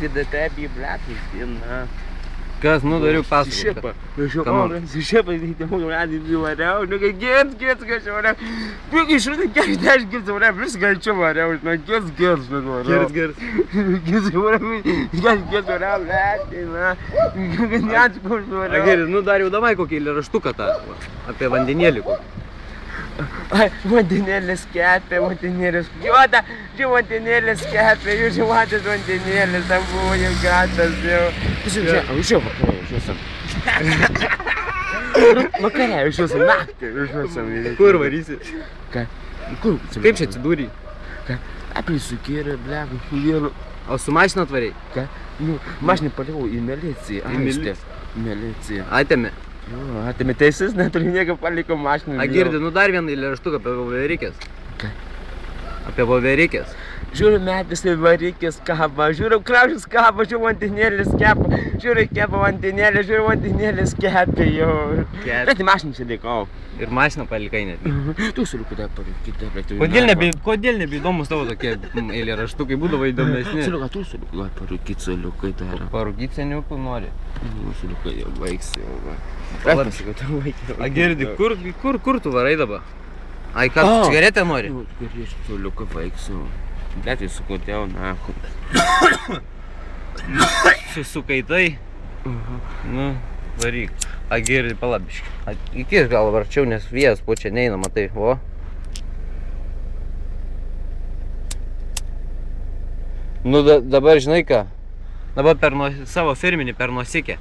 ты до тебя, блядь, на. Kas, nu dariau pasakoti. Šepa, variau, nu kai gėts, kažkaip variau. Puikiai išrūdai, kiek 10 gėts variau, viską čia variau, nu gėts, variau. Geras. Gėts variau, variau, na. Neatsikur variau. Gerai, nu dar jau davai kokį eilėraštuką tą, apie vandenėlį kokį. Ai, vandenėlis kepė, vandenėlis juoda, čia vandenėlis kepė, jūs jau matėt vandenėlis, tam buvo jau gatas jau. Žiūrėjau, vakarė, išviesiam naktį, išviesiam. Kur varysi? Ką? Kur? Kaip čia atsidūrė? Ką? Apie sukėrė, blegu, vėlų. O su mašina atvarei? Ką? Nu, mašiną palikau į miliciją, ankstę. Miliciją. Atėmė. Atėmė teises, neturiu nieko paliko mašiną. Girdi, nu dar vieną eilėraštuką apie voverikės. Ką? Apie voverikės. Žiūriu, metis į varikės kabą, žiūriu, kraušis kabą, žiūriu, vandenėlis kepa, žiūriu, kepa vandenėlį, žiūriu, vandenėlis kepė jau. Bet į mašiną čia likau. Ir mašiną palikai net. Tu suliuku dar parūkyti. Kodėl nebeįdomus tavo tokie eilėraštukai būdavo įdomesni? Suliuka, tu suliuku dar parūkyti, suliukai dar. Parūkyti seniukų nori. Suliuka jau baigsi jau. A girdi, kur tu varai dabar? Ai, ką, cigaretę nori? Suliuka baigsi jau. Bet tai sukutėjau, nahu. Sukaitai? Nu, varyk. A girdi, palabiški. Įkis gal varčiau, nes vėjas po čia neina, matai, o. Nu, dabar žinai ką? Dabar savo firminį per nosikę.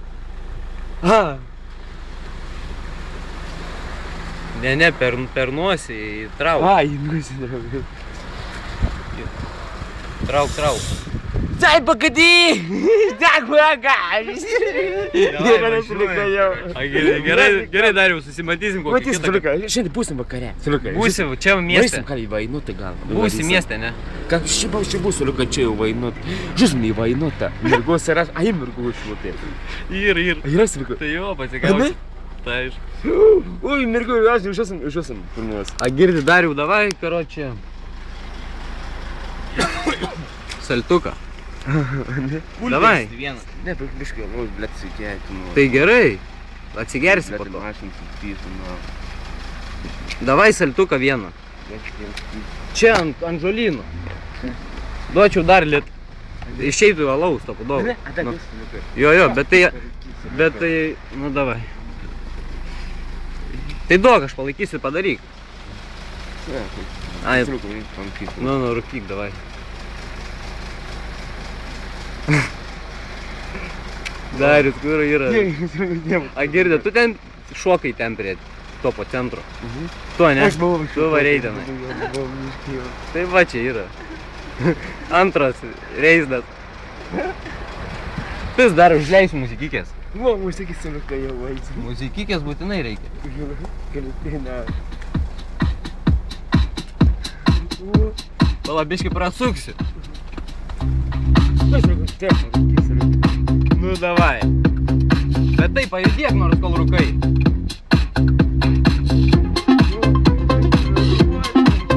Ne, per nosį įtrauk. Ai, nusidraugiu. Trauk. Sai, pagadyk! Dėkuogas! Gerai, Dariau, susimatysim kokį kitą. Suliuka, šiandien būsim vakare. Būsim čia mieste. Varysim, ką į vainutą gal. Būsim mieste, ne? Ką čia būsiu, liuka, čia jau vainutą. Žusim į vainutą. Mirgos yra, ai, mirgos šlutė. Ir. Yra sliuka. Tai jo, pasigausi. Tai aišku. Ui, mirgos, išuosim pirmiausia. A girdi, Dariau, davai, karočią. Saltuką. Davai. Ne, biškai, blėt, sveikėti. Tai gerai. Atsigersi po to. Davai saltuką vieną. Čia ant žolynų. Duočiau dar lit. Išeitų alaus to padovų. Jo, bet tai, nu davai. Tai duok, aš palaikysiu, padaryk. Ai, nu, rūkyk, davai. Darius, kur yra? A girdė, tu ten šokai ten prie topo centro. Tu, ne? Tu varei tenai. Tai va čia yra. Antras reizdas. Pis dar užleis muzikikės. O, muzikis suliuka jau vaisi. Muzikikės būtinai reikia. Palabiškai prasuksi. Nu davai. Bet taip, pajudėk nors kol rūkai.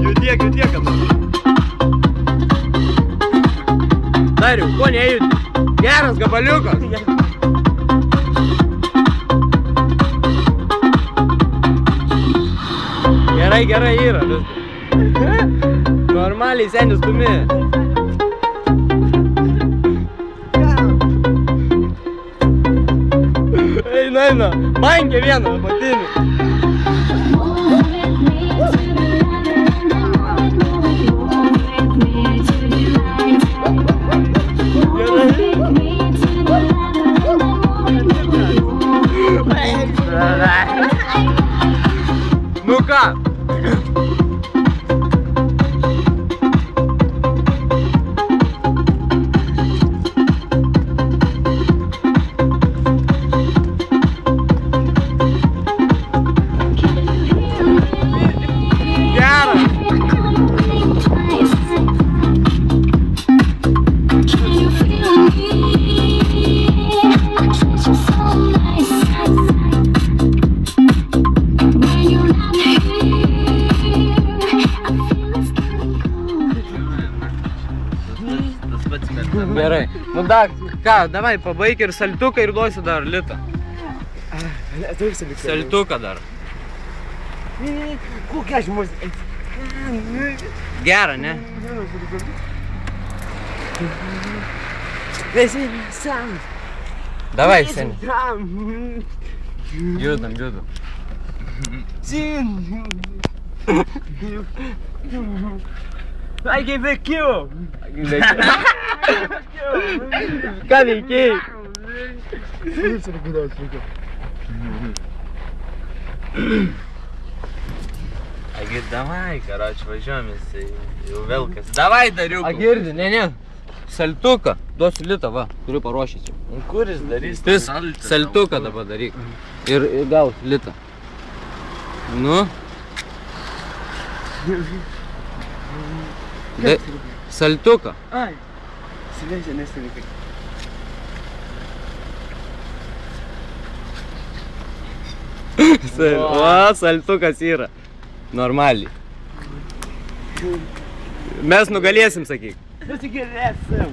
Judėk, Dariau, ko nejudi? Geras gabaliukas. Gerai yra. Normaliai senis stumi. Eina, bankė vieną, patinį. Nu ką? Tada, ką, davai, pabaik ir saltuką ir duosiu dar litą. Saltuką dar. Kokia aš mus... Gerą, ne? Esi sam. Davai, seni. Judam. Ai, que vekiu. Ką veikiai? Agi, davai, karoči, važiuojam jisai, jau velkas. Davai, dariuku. Agirdi, ne. Saltuką, duosiu litą, va, turiu paruošęs jau. Kuris darys? Tis saltuką dabar daryk. Ir gaus litą. Nu. Saltuką. Ai. Silencia, nesilikai. O, saltukas yra. Normaliai. Mes nugalėsim, sakyk. Nusigalėsim.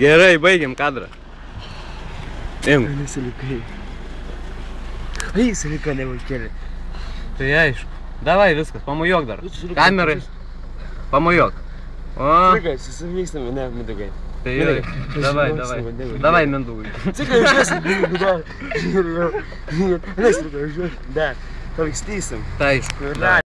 Gerai, baigiam kadrą. Imk. Nesilikai. Ai, silika nevaikėlė. Tai aišku. Davai viskas, pamojuok dar. Kamerai. Pamojuok. O. Silika, susivykstame, ne, Mindugai. Tai gerai. Davai. Davai, Mindugai. Silika, žiūrėsim. Da. Silika, žiūrėsim. Da. Palikstysim. Tai aišku.